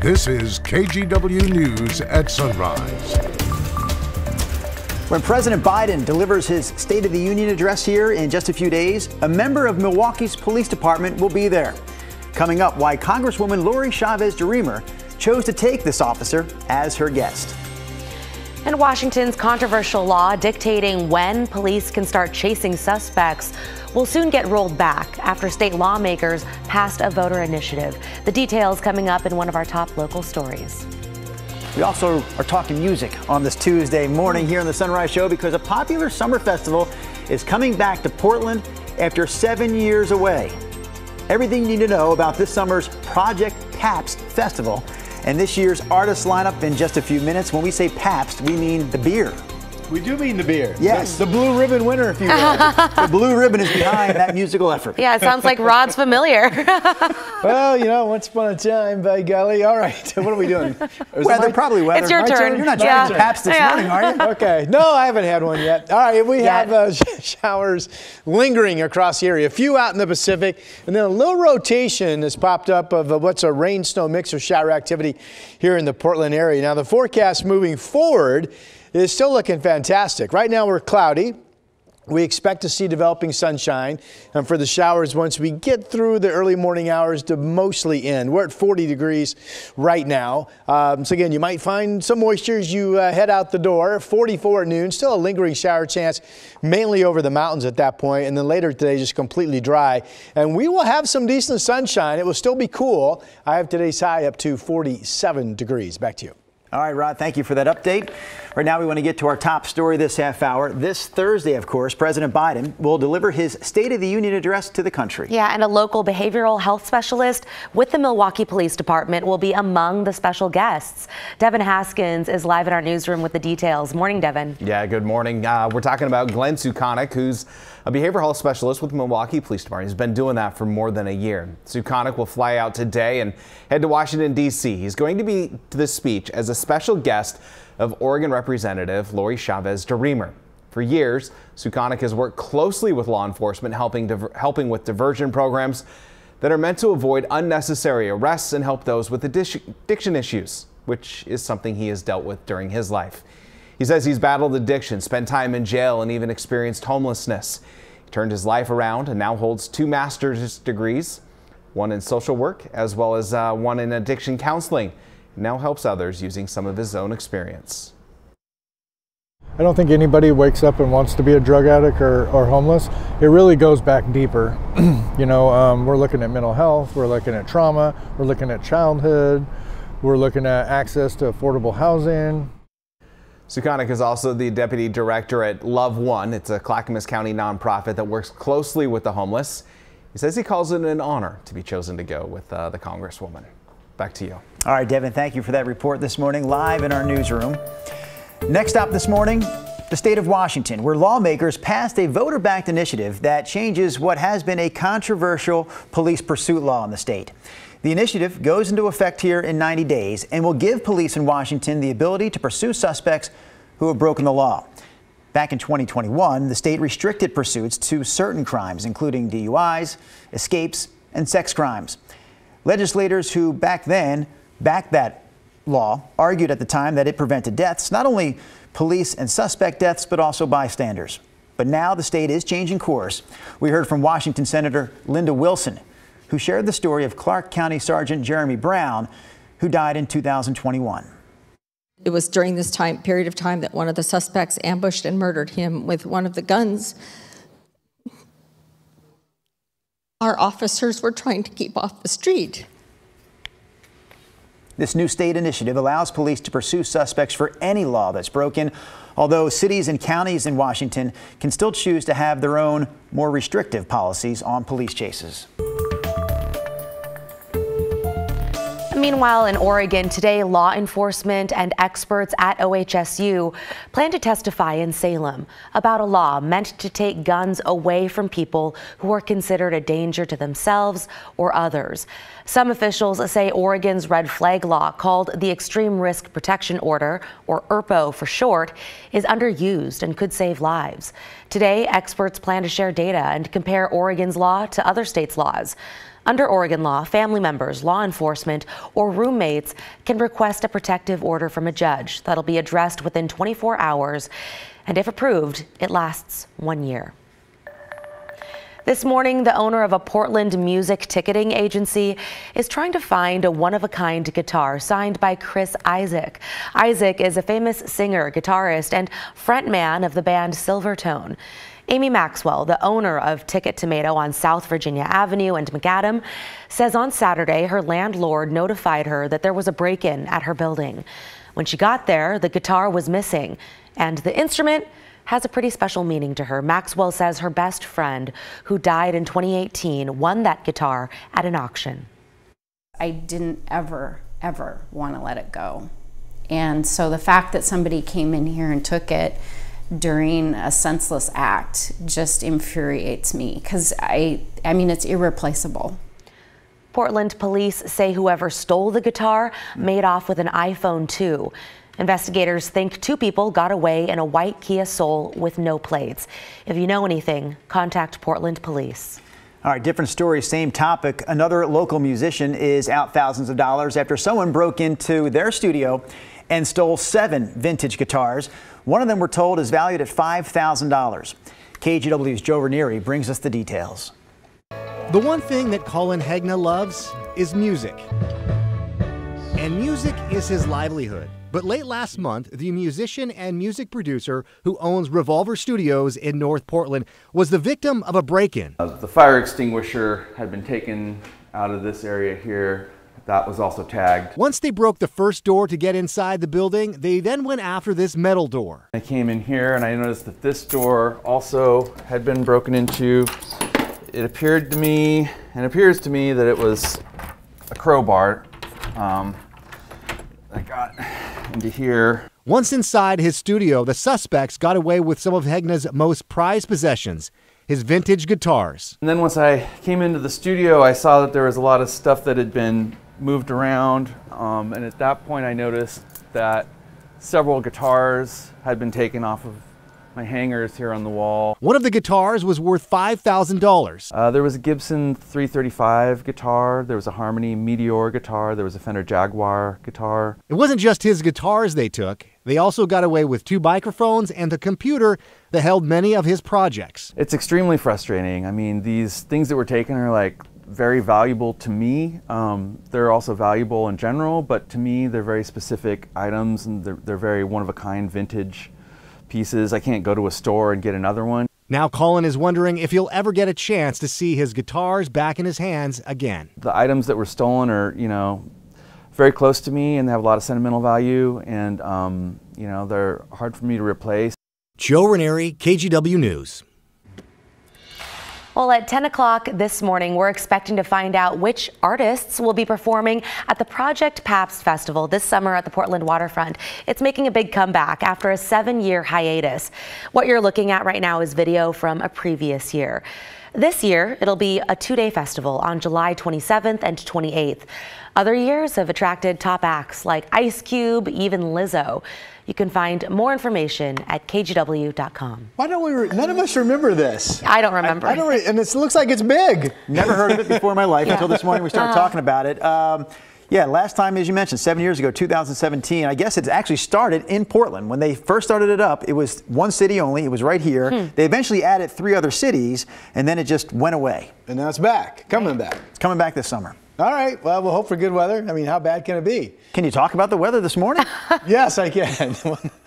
This is KGW News at Sunrise. When President Biden delivers his State of the Union address here in just a few days, a member of Milwaukee's police department will be there. Coming up, why Congresswoman Lori Chavez-DeRemer chose to take this officer as her guest. And Washington's controversial law dictating when police can start chasing suspects will soon get rolled back after state lawmakers passed a voter initiative. The details coming up in one of our top local stories. We also are talking music on this Tuesday morning here on the Sunrise Show because a popular summer festival is coming back to Portland after 7 years away. Everything you need to know about this summer's Project Pabst Festival and this year's artist lineup in just a few minutes. When we say Pabst, we mean the beer. We do mean the beer. Yes. The blue ribbon winner, if you will. The blue ribbon is behind that musical effort. Yeah, it sounds like Rod's familiar. Well, you know, once upon a time, by golly. All right, what are we doing? Weather, probably weather. It's your turn. You're not drinking Pabst this morning, are you? Okay. No, I haven't had one yet. All right, we have showers lingering across the area. A few out in the Pacific, and then a little rotation has popped up of what's a rain-snow mix or shower activity here in the Portland area. Now, the forecast moving forward is still looking fantastic. Right now we're cloudy. We expect to see developing sunshine, and for the showers once we get through the early morning hours to mostly end. We're at 40 degrees right now. So again, you might find some moisture as you head out the door. 44 at noon, still a lingering shower chance mainly over the mountains at that point, and then later today just completely dry. And we will have some decent sunshine. It will still be cool. I have today's high up to 47 degrees. Back to you. All right, Rod, thank you for that update. Right now, we want to get to our top story this half hour. This Thursday, of course, President Biden will deliver his State of the Union address to the country. Yeah, and a local behavioral health specialist with the Milwaukee Police Department will be among the special guests. Devin Haskins is live in our newsroom with the details. Morning, Devin. Yeah, good morning. We're talking about Glenn Sukanik, who's a behavioral health specialist with the Milwaukee Police Department. He's been doing that for more than a year. Sukanik will fly out today and head to Washington, D.C. He's going to be to this speech as a special guest of Oregon Representative Lori Chavez-DeRemer. For years, Sukanik has worked closely with law enforcement, helping with diversion programs that are meant to avoid unnecessary arrests and help those with addiction issues, which is something he has dealt with during his life. He says he's battled addiction, spent time in jail, and even experienced homelessness. He turned his life around and now holds 2 master's degrees, one in social work as well as one in addiction counseling. He now helps others using some of his own experience. I don't think anybody wakes up and wants to be a drug addict or homeless. It really goes back deeper. We're looking at mental health, we're looking at trauma, we're looking at childhood, we're looking at access to affordable housing. Sukanik is also the deputy director at Love One. It's a Clackamas County nonprofit that works closely with the homeless. He says he calls it an honor to be chosen to go with the Congresswoman. Back to you. All right, Devin, thank you for that report this morning live in our newsroom. Next up this morning, the state of Washington, where lawmakers passed a voter-backed initiative that changes what has been a controversial police pursuit law in the state. The initiative goes into effect here in 90 days and will give police in Washington the ability to pursue suspects who have broken the law. Back in 2021, the state restricted pursuits to certain crimes, including DUIs, escapes, and sex crimes. Legislators who back then backed that law argued at the time that it prevented deaths, not only police and suspect deaths, but also bystanders. But now the state is changing course. We heard from Washington Senator Linda Wilson, who shared the story of Clark County Sergeant Jeremy Brown, who died in 2021. It was during this period of time that one of the suspects ambushed and murdered him with one of the guns our officers were trying to keep off the street. This new state initiative allows police to pursue suspects for any law that's broken, although cities and counties in Washington can still choose to have their own more restrictive policies on police chases. Meanwhile, in Oregon today, law enforcement and experts at OHSU plan to testify in Salem about a law meant to take guns away from people who are considered a danger to themselves or others. Some officials say Oregon's red flag law, called the Extreme Risk Protection Order, or ERPO for short, is underused and could save lives. Today, experts plan to share data and compare Oregon's law to other states' laws. Under Oregon law, family members, law enforcement, or roommates can request a protective order from a judge that'll be addressed within 24 hours. And if approved, it lasts 1 year. This morning, the owner of a Portland music ticketing agency is trying to find a one-of-a-kind guitar signed by Chris Isaac. Isaac is a famous singer, guitarist, and frontman of the band Silvertone. Amy Maxwell, the owner of Ticket Tomato on South Virginia Avenue and McAdam, says on Saturday her landlord notified her that there was a break-in at her building. When she got there, the guitar was missing, and the instrument has a pretty special meaning to her. Maxwell says her best friend, who died in 2018, won that guitar at an auction. I didn't ever want to let it go. And so the fact that somebody came in here and took it during a senseless act just infuriates me, because I mean, it's irreplaceable. Portland police say whoever stole the guitar made off with an iPhone 2. Investigators think 2 people got away in a white Kia Soul with no plates. If you know anything, contact Portland police. All right, different story, same topic. Another local musician is out thousands of dollars after someone broke into their studio and stole 7 vintage guitars. One of them, we're told, is valued at $5,000. KGW's Joe Ranieri brings us the details. The one thing that Colin Hegna loves is music. And music is his livelihood. But late last month, the musician and music producer who owns Revolver Studios in North Portland was the victim of a break-in. The fire extinguisher had been taken out of this area here. That was also tagged. Once they broke the first door to get inside the building, they then went after this metal door. I came in here and I noticed that this door also had been broken into. It appeared to me, and appears to me, that it was a crowbar. I got into here. Once inside his studio, the suspects got away with some of Hegna's most prized possessions, his vintage guitars. And then once I came into the studio, I saw that there was a lot of stuff that had been moved around. And at that point, I noticed that several guitars had been taken off of my hangers here on the wall. One of the guitars was worth $5,000. There was a Gibson 335 guitar, there was a Harmony Meteor guitar, there was a Fender Jaguar guitar. It wasn't just his guitars they took. They also got away with 2 microphones and the computer that held many of his projects. It's extremely frustrating. I mean, these things that were taken are like very valuable to me. They're also valuable in general, but to me they're very specific items, and they're very one-of-a-kind vintage pieces. I can't go to a store and get another one. Now Colin is wondering if he'll ever get a chance to see his guitars back in his hands again. The items that were stolen are, you know, very close to me, and they have a lot of sentimental value, and you know, they're hard for me to replace. Joe Ranieri, KGW News. Well, at 10 o'clock this morning, we're expecting to find out which artists will be performing at the Project Pabst Festival this summer at the Portland waterfront. It's making a big comeback after a 7-year hiatus. What you're looking at right now is video from a previous year. This year, it'll be a 2-day festival on July 27th and 28th. Other years have attracted top acts like Ice Cube, even Lizzo. You can find more information at kgw.com. Why don't we? None of us remember this. I don't remember. And it looks like it's big. Never heard of it before in my life until this morning we started talking about it. Yeah, last time, as you mentioned, 7 years ago, 2017. I guess it actually started in Portland. When they first started it up, it was one city only. It was right here. They eventually added 3 other cities, and then it just went away. And now it's back, coming back. It's coming back this summer. All right, well, we'll hope for good weather. I mean, how bad can it be? Can you talk about the weather this morning? Yes, I can.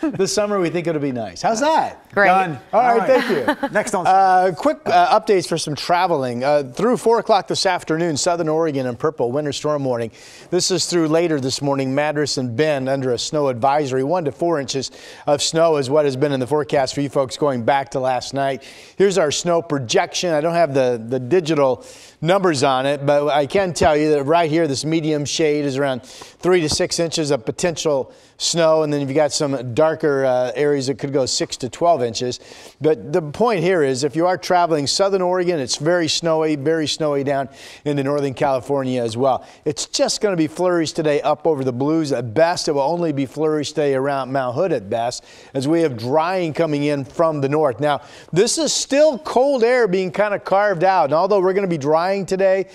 This summer, we think it'll be nice. How's that? Great. Done. All right, thank you. Next on. Quick updates for some traveling. Through 4 o'clock this afternoon, southern Oregon and purple winter storm warning. This is through later this morning, Madras and Bend under a snow advisory. 1 to 4 inches of snow is what has been in the forecast for you folks going back to last night. Here's our snow projection. I don't have the digital numbers on it, but I can tell you that right here, this medium shade is around 3 to 6 inches of potential snow, and then you've got some darker areas that could go 6 to 12 inches. But the point here is, if you are traveling southern Oregon, it's very snowy down into northern California as well. It's just going to be flurries today up over the Blues at best. It will only be flurries today around Mount Hood at best, as we have drying coming in from the north. Now, this is still cold air being kind of carved out, and although we're going to be drying today,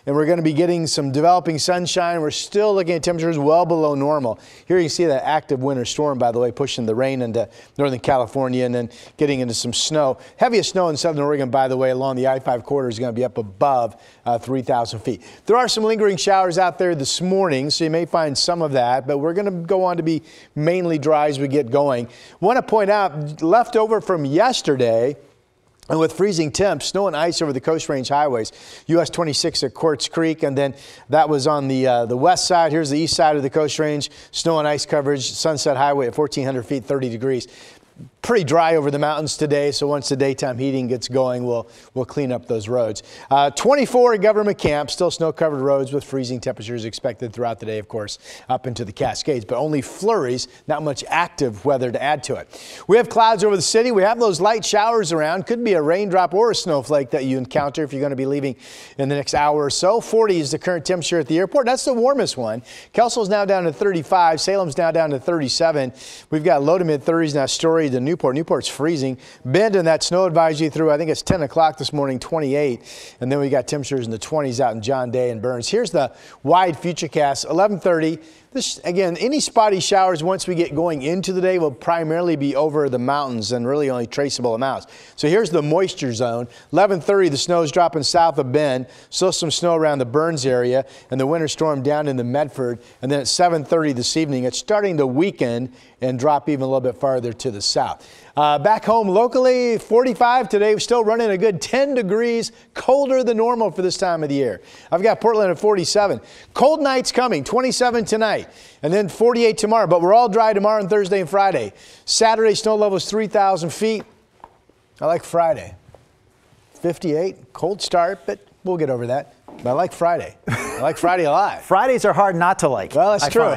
and we're going to be getting some developing sunshine. We're still looking at temperatures well below normal. Here you can see that active winter storm, by the way, pushing the rain into Northern California and then getting into some snow. Heaviest snow in Southern Oregon, by the way, along the I-5 corridor is going to be up above 3,000 feet. There are some lingering showers out there this morning, so you may find some of that, but we're going to go on to be mainly dry as we get going. Want to point out, left over from yesterday, and with freezing temps, snow and ice over the Coast Range highways, US 26 at Quartz Creek, and then that was on the west side. Here's the east side of the Coast Range, snow and ice coverage, Sunset Highway at 1,400 feet, 30 degrees. Pretty dry over the mountains today, so once the daytime heating gets going, we'll clean up those roads. 24 at Government Camp, still snow-covered roads with freezing temperatures expected throughout the day, of course, up into the Cascades, but only flurries, not much active weather to add to it. We have clouds over the city. We have those light showers around. Could be a raindrop or a snowflake that you encounter if you're going to be leaving in the next hour or so. 40 is the current temperature at the airport. That's the warmest one. Kelso's now down to 35. Salem's now down to 37. We've got low to mid 30s now. Story to Newport. Newport's freezing. Bend and that snow advisory through, I think it's 10 o'clock this morning, 28. And then we got temperatures in the 20s out in John Day and Burns. Here's the wide futurecast, 11:30. This, again, any spotty showers once we get going into the day will primarily be over the mountains and really only traceable amounts. So here's the moisture zone. 11:30, the snow is dropping south of Bend. Still some snow around the Burns area and the winter storm down in the Medford. And then at 7:30 this evening, it's starting to weaken and drop even a little bit farther to the south. Back home locally, 45 today. We're still running a good 10 degrees colder than normal for this time of the year. I've got Portland at 47. Cold nights coming, 27 tonight, and then 48 tomorrow. But we're all dry tomorrow and Thursday and Friday. Saturday, snow level is 3,000 feet. I like Friday. 58, cold start, but we'll get over that. But I like Friday. I like Friday a lot. Fridays are hard not to like. Well, that's true.